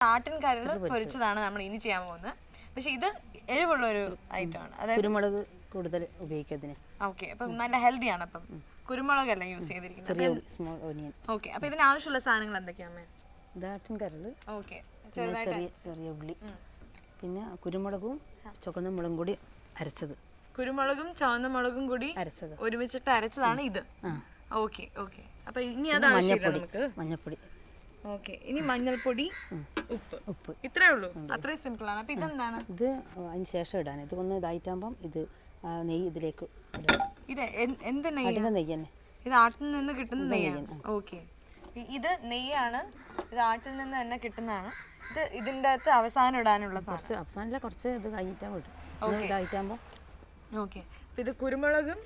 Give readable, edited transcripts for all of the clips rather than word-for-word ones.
ആട്ടിൻ കരൾ പൊരിച്ചതാണ് നമ്മൾ ഇനി ചെയ്യാൻ പോകുന്നത്. പക്ഷെ ഇത് എരിവുള്ള ഒരു ഐറ്റം ആണ്. അതായത് കുരുമുളക് കൂടുതൽ ഉപയോഗിക്കുന്നതിന്. ഓക്കെ, അപ്പം നല്ല ഹെൽത്തി ആണ്. അപ്പം കുരുമുളകല്ല യൂസ് ചെയ്തിരിക്കുന്നത്. Small onion. ഓക്കെ, അപ്പൊ ഇതിന് ആവശ്യമുള്ള സാധനങ്ങൾ എന്തൊക്കെയാണ്? ആട്ടിൻ കരൾ, ഓക്കെ, ചെറിയ ഉള്ളി, പിന്നെ കുരുമുളകും ചുവന്ന മുളകും കൂടി അരച്ചത്. കുരുമുളകും ചുവന്ന മുളകും കൂടി അരച്ചത് ഒരുമിച്ചിട്ട് അരച്ചതാണ് ഇത്. ഓക്കെ ഓക്കെ, അപ്പൊ ഇനി അത് ആവശ്യമില്ല നമുക്ക്. മഞ്ഞൾപ്പൊടി. ഓക്കെ, ഇനി മഞ്ഞൾപ്പൊടി, ഉപ്പ്, ഇത്രേ ഉള്ളൂ. അത്രയും സിമ്പിൾ ആണ്. അപ്പൊ ഇതെന്താണ്? ഇത് അതിന് ശേഷം ഇടാൻ. ഇത് ഒന്ന് ഇതായിട്ടാകുമ്പം ഇത് നെയ്യ് ഇതിലേക്ക് ഇത് എന്ത് നെയ്യ്? നെയ്യ് തന്നെ. ഇത് ആട്ടിൽ നിന്ന് കിട്ടുന്ന നെയ്യാണ്. ഓക്കെ, ഇത് നെയ്യാണ്. ഇത് ആട്ടിൽ നിന്ന് തന്നെ കിട്ടുന്നതാണ്. ഇത് ഇതിൻ്റെ അകത്ത് അവസാനം ഇടാനുള്ള സാധനം. അവസാനമില്ല, കുറച്ച് ഇത് കഴിഞ്ഞിട്ടാ വിടും. ഇതായിട്ടാകുമ്പോൾ ഓക്കെ. അപ്പം ഇത് കുരുമുളകും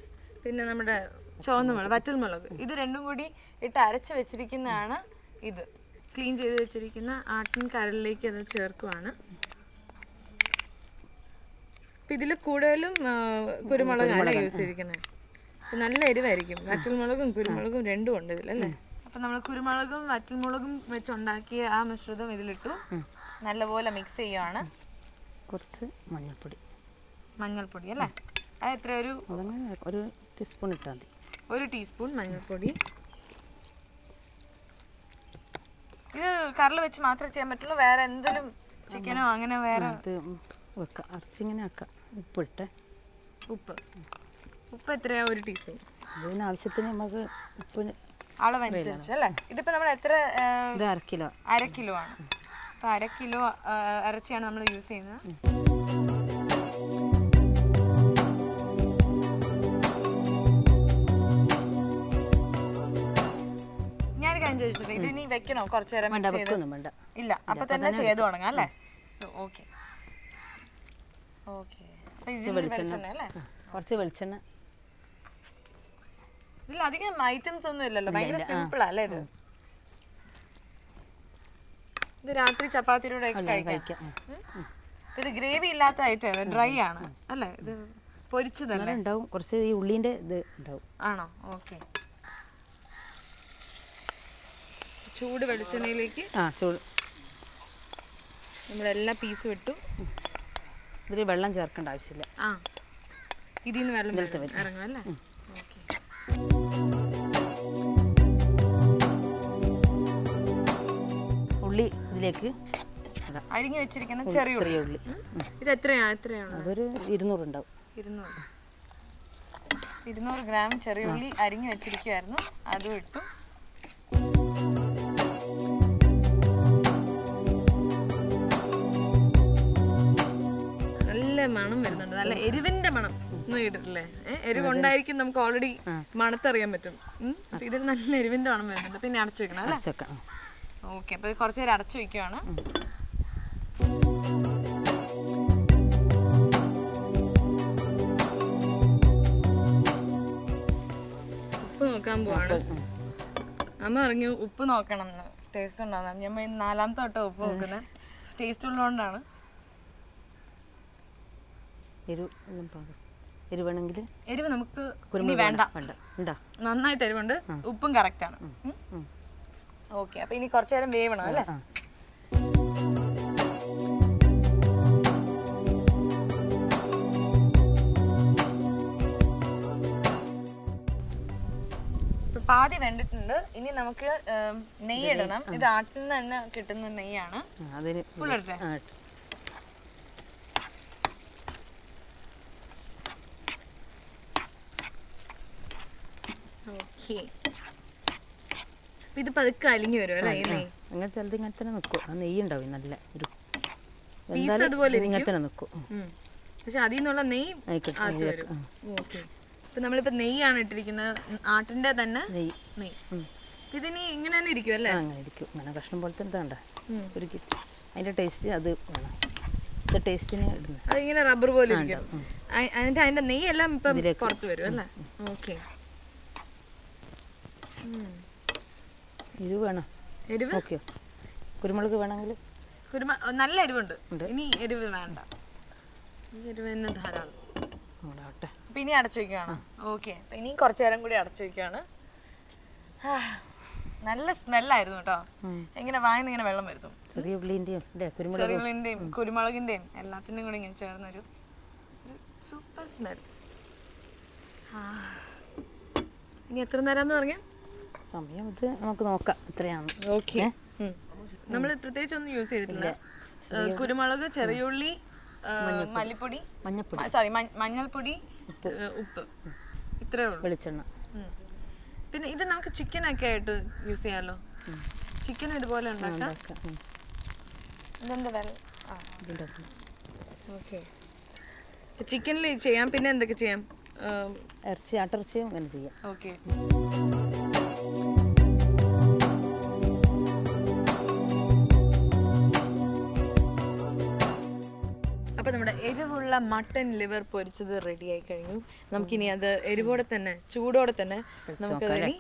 പിന്നെ നമ്മുടെ ചുവന്ന മുളക്, വറ്റൽമുളക്, ഇത് രണ്ടും കൂടി ഇട്ട് അരച്ച് വെച്ചിരിക്കുന്നതാണ്. ഇത് ക്ലീൻ ചെയ്ത് വെച്ചിരിക്കുന്ന ആട്ടിൻ കരളിലേക്ക് അത് ചേർക്കുവാണ്. അപ്പം ഇതിൽ കൂടുതലും കുരുമുളകാണ് യൂസ് ചെയ്തിരിക്കുന്നത്. നല്ല എരിവായിരിക്കും. വറ്റൽമുളകും കുരുമുളകും രണ്ടും ഉണ്ട് ഇതിലല്ലേ. അപ്പം നമ്മൾ കുരുമുളകും വറ്റൽമുളകും വെച്ചുണ്ടാക്കിയ ആ മിശ്രിതം ഇതിലിട്ടു നല്ലപോലെ മിക്സ് ചെയ്യുവാണ്. കുറച്ച് മഞ്ഞൾപ്പൊടി അല്ലേ? അത് എത്ര? ഒരു ടീസ്പൂൺ ഇട്ടാൽ മതി. 1 ടീസ്പൂൺ മഞ്ഞൾപ്പൊടി. ഇത് കറിൽ വെച്ച് മാത്രമേ ചെയ്യാൻ പറ്റുള്ളൂ? വേറെ എന്തെങ്കിലും ചിക്കനോ അങ്ങനെ വേറെ വെക്കാം? ഇറച്ചിങ്ങനെ ആക്കാം. ഉപ്പ് എത്രയാ? 1 ടീസ്പൂൺ. അതിന് ആവശ്യത്തിന് നമുക്ക് ഉപ്പ് അളവനുസരിച്ച് അല്ലേ? ഇതിപ്പോ നമ്മൾ എത്ര? ഇത് 1/2 കിലോ. 1/2 കിലോ ആണ്. അപ്പൊ 1/2 കിലോ ഇറച്ചിയാണ് നമ്മൾ യൂസ് ചെയ്യുന്നത്. ചോദിച്ചിട്ട് ഇത് ഇനി വെക്കണോ? കുറച്ചു നേരം ഇല്ല, അപ്പൊ തന്നെ ചെയ്ത് തുടങ്ങാം അല്ലേ? Okay okay. കുറച്ച് വെളിച്ചെണ്ണ. ഇതിൽ അധികം ഐറ്റംസ് ഒന്നും ഇല്ലല്ലോ, ഭയങ്കര സിമ്പിൾ അല്ലേ ഇത്? ഇത് രാത്രി ചപ്പാത്തിയുടെ കഴിക്കാം. ഇത് ഗ്രേവി ഇല്ലാത്ത ഐറ്റം, ഡ്രൈ ആണ് അല്ലേ? ഇത് പൊരിച്ചതല്ലേ? ഉണ്ടാവും കുറച്ച്. ഈ ഉള്ളിന്റെ ഇത് ഉണ്ടാവും. ആണോ? ഓക്കെ. ചൂട് വെളിച്ചെണ്ണയിലേക്ക് നമ്മളെല്ലാ പീസും ഇട്ടു. ഇതിൽ വെള്ളം ചേർക്കേണ്ട ആവശ്യമില്ല. ഇതിൽ നിന്ന് വെള്ളം ഇറങ്ങും അല്ലേ? ഉള്ളി ഇതിലേക്ക് അരിഞ്ഞു വെച്ചിരിക്കുന്ന ചെറിയ ഉള്ളി. ഇത് എത്രയാണ്? അതൊരു 200 ഉണ്ടാവും. 200 ഗ്രാം ചെറിയ ഉള്ളി അരിഞ്ഞു വെച്ചിരിക്കുവായിരുന്നു. അതും ഇട്ടു. നല്ല മണം വരുന്നുണ്ട്, നല്ല എരിവിന്റെ മണം. ഒന്നും കേട്ടിട്ടില്ലേ? എരിവ് ഉണ്ടായിരിക്കും, നമുക്ക് ഓൾറെഡി മണത്തറിയാൻ പറ്റും. ഇതിൽ നല്ല എരിവിന്റെ മണം വരുന്നുണ്ട്. പിന്നെ അടച്ചു വെക്കണം അല്ലേ? ഓക്കെ, അപ്പൊ കുറച്ചു നേരം അടച്ചു വെക്കുവാണ്. ഉപ്പ് നോക്കാൻ പോവാണ്. അമ്മ പറഞ്ഞു ഉപ്പ് നോക്കണം, ടേസ്റ്റ് ഉണ്ടാകുന്ന. ഞാൻ 4ാമത്തെ തൊട്ടോ ഉപ്പ് നോക്കുന്നത്. ടേസ്റ്റ് ഉള്ളതുകൊണ്ടാണ്. എരിവ് നമുക്ക് വേണ്ട, നന്നായിട്ട് എരിവുണ്ട്. ഉപ്പും കറക്റ്റ് ആണ്. ഓക്കെ, അപ്പൊ ഇനി കുറച്ചു നേരം വേവണം അല്ലേ? പാതി വെണ്ടിട്ടുണ്ട്. ഇനി നമുക്ക് നെയ്യ് ഇടണം. ഇത് ആട്ടിൽ നിന്ന് തന്നെ കിട്ടുന്ന നെയ്യാണ്. ഫുൾ എടുത്തേ. ഇത് പതുക്കെ അലിഞ്ഞു വരും അല്ലേ? ഈ നെയ്യ് അങ്ങനെ ചിലത് ഇങ്ങനെ തന്നെ നിൽക്കും. ആ നെയ്യ് ഉണ്ടാവും നല്ല ഒരു പീസ് അതുപോലെ ഇങ്ങനെ തന്നെ നിൽക്കും. പക്ഷെ അതിൽ നിന്നുള്ള നെയ്യ് വരും. ഓക്കെ, ഇപ്പൊ നമ്മളിപ്പോ നെയ്യാണ് ഇട്ടിരിക്കുന്നത്, ആട്ടിന്റെ തന്നെ നെയ്യ്. ഇതിനി ഇങ്ങനെ തന്നെ ഇരിക്കും അല്ലേ? അങ്ങനെ ഇരിക്കും. ഇങ്ങനെ കഷ്ണം പോലത്തെ എന്താ ഒരു അതിന്റെ ടേസ്റ്റ് അത് വേണം. ടേസ്റ്റിന് അതിങ്ങനെ റബ്ബർ പോലെ ഇരിക്കും. എന്നിട്ട് അതിന്റെ നെയ്യെല്ലാം ഇപ്പം പുറത്ത് വരും അല്ലേ? ഓക്കെ. എരിവ് വേണം. ഓക്കെ, കുരുമുളക് വേണമെങ്കിൽ നല്ല എരിവുണ്ട്. ഇനി എരിവ് വേണ്ട, ഈ എരിവ് തന്നെ ധാരാളം. അപ്പൊ ഇനി അടച്ചു വയ്ക്കുകയാണ്. ഓക്കെ, അപ്പൊ ഇനി കുറച്ചു നേരം കൂടി അടച്ചു വയ്ക്കുകയാണ്. നല്ല സ്മെല്ലായിരുന്നു കേട്ടോ. ഇങ്ങനെ വായന്ന് ഇങ്ങനെ വെള്ളം വരുന്നു. ചെറിയ ഉള്ളിൻ്റെയും അല്ലേ കുരുമുളക് ചെറിയുള്ളിൻ്റെയും കുരുമുളകിൻ്റെയും എല്ലാത്തിൻ്റെയും കൂടെ ഇങ്ങനെ ചേർന്നൊരു സൂപ്പർ സ്മെൽ. ഇനി എത്ര നേരമെന്ന് പറഞ്ഞാൽ സമയം ഇത് നമുക്ക് നോക്കാം എത്രയാണ്. ഓക്കെ. നമ്മൾ പ്രത്യേകിച്ച് ഒന്നും യൂസ് ചെയ്തിട്ടില്ല. കുരുമുളക്, ചെറിയുള്ളി, മല്ലിപ്പൊടി, സോറി മഞ്ഞൾപ്പൊടി, ഉപ്പ്, ഇത്രയേ ഉള്ളൂ. വെളിച്ചെണ്ണ. പിന്നെ ഇത് നമുക്ക് ചിക്കനൊക്കെ ആയിട്ട് യൂസ് ചെയ്യാമല്ലോ. ചിക്കൻ ഇതുപോലെ ഉണ്ടാക്കാം. ഇതെന്താ വെള്ളം? ഓക്കെ. ചിക്കനിൽ ചെയ്യാം. പിന്നെ എന്തൊക്കെ ചെയ്യാം? ഇറച്ചി ആട്ടിറച്ചിയും അങ്ങനെ ചെയ്യാം. ഓക്കെ. അപ്പോൾ നമ്മുടെ എരിവുള്ള മട്ടൻ ലിവർ പൊരിച്ചത് റെഡി ആയി കഴിഞ്ഞു. നമുക്കിനി അത് എരിവോടെ തന്നെ ചൂടോടെ തന്നെ നമുക്കത് ഇനി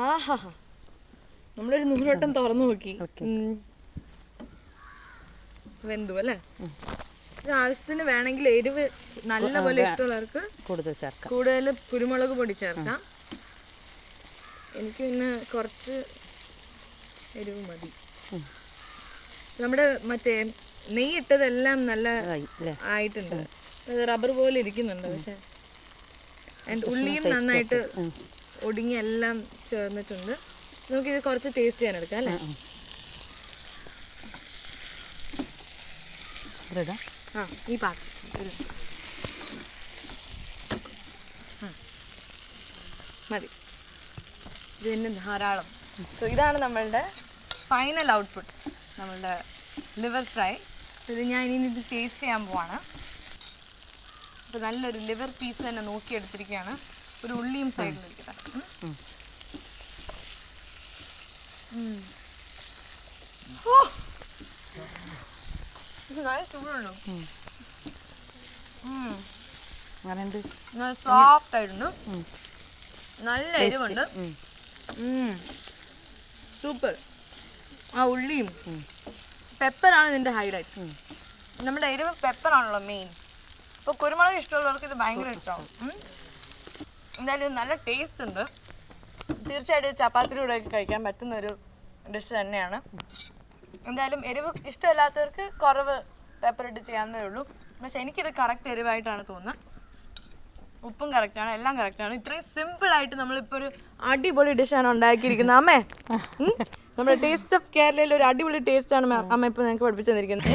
ആഹാ നമ്മളൊരു 100 വട്ടം തുറന്നു നോക്കി. വെന്തു അല്ലേ? ഇത് ആവശ്യത്തിന് വേണമെങ്കിൽ എരിവ് നല്ലപോലെ ഇഷ്ടമുള്ളവർക്ക് കൂടുതൽ കുരുമുളക് പൊടി ചേർക്കാം. എനിക്ക് പിന്നെ കുറച്ച് എരിവ് മതി. നമ്മുടെ മറ്റേ നെയ്യിട്ടതെല്ലാം നല്ല ആയിട്ടുണ്ട്. അത് റബ്ബർ പോലെ ഇരിക്കുന്നുണ്ട്. പക്ഷെ ഉള്ളിയും നന്നായിട്ട് ഒടുങ്ങി എല്ലാം ചേർന്നിട്ടുണ്ട്. നമുക്കിത് കുറച്ച് ടേസ്റ്റ് ചെയ്യാൻ എടുക്കാം അല്ലേ? ആ ഈ പാത്രം മതി. ഇത് തന്നെ ധാരാളം. സോ ഇതാണ് നമ്മളുടെ ഫൈനൽ ഔട്ട്പുട്ട്, നമ്മളുടെ ലിവർ ഫ്രൈ. ഇത് ഞാൻ ഇനി ഇത് ടേസ്റ്റ് ചെയ്യാൻ പോവാണ്. അപ്പോൾ നല്ലൊരു ലിവർ പീസ് തന്നെ നോക്കിയെടുത്തിരിക്കുകയാണ്. ഒരു ഉള്ളിയും സൈഡിൽ ഇരിക്കട്ടെ. നല്ല ചൂടുണ്ടോ? നല്ല സോഫ്റ്റ് ആയിട്ടുണ്ട്. നല്ല എരിവുണ്ട്. സൂപ്പർ. ആ ഉള്ളിയും പെപ്പറാണ് ഇതിൻ്റെ ഹൈലൈറ്റ്. നമ്മുടെ എരിവ് പെപ്പറാണല്ലോ മെയിൻ. അപ്പോൾ കുരുമുളക് ഇഷ്ടമുള്ളവർക്ക് ഇത് ഭയങ്കര ഇഷ്ടമാവും. എന്തായാലും നല്ല ടേസ്റ്റ് ഉണ്ട്. തീർച്ചയായിട്ടും ചപ്പാത്തിയുടെ കൂടെ കഴിക്കാൻ പറ്റുന്നൊരു ഡിഷ് തന്നെയാണ്. എന്തായാലും എരിവ് ഇഷ്ടമില്ലാത്തവർക്ക് കുറവ് പെപ്പർ ഇട്ട് ചെയ്യാവുന്നതേ ഉള്ളൂ. പക്ഷേ എനിക്കിത് കറക്റ്റ് എരിവായിട്ടാണ് തോന്നുന്നത്. ഉപ്പും കറക്റ്റാണ്, എല്ലാം കറക്റ്റാണ്. ഇത്രയും സിമ്പിളായിട്ട് നമ്മളിപ്പോൾ ഒരു അടിപൊളി ഡിഷാണ് ഉണ്ടാക്കിയിരിക്കുന്നത്. അമ്മേ, നമ്മുടെ ടേസ്റ്റ് ഓഫ് കേരളയിൽ ഒരു അടിപൊളി ടേസ്റ്റാണ് അമ്മ ഇപ്പോൾ ഞങ്ങൾക്ക് പഠിപ്പിച്ചു തന്നിരിക്കുന്നത്.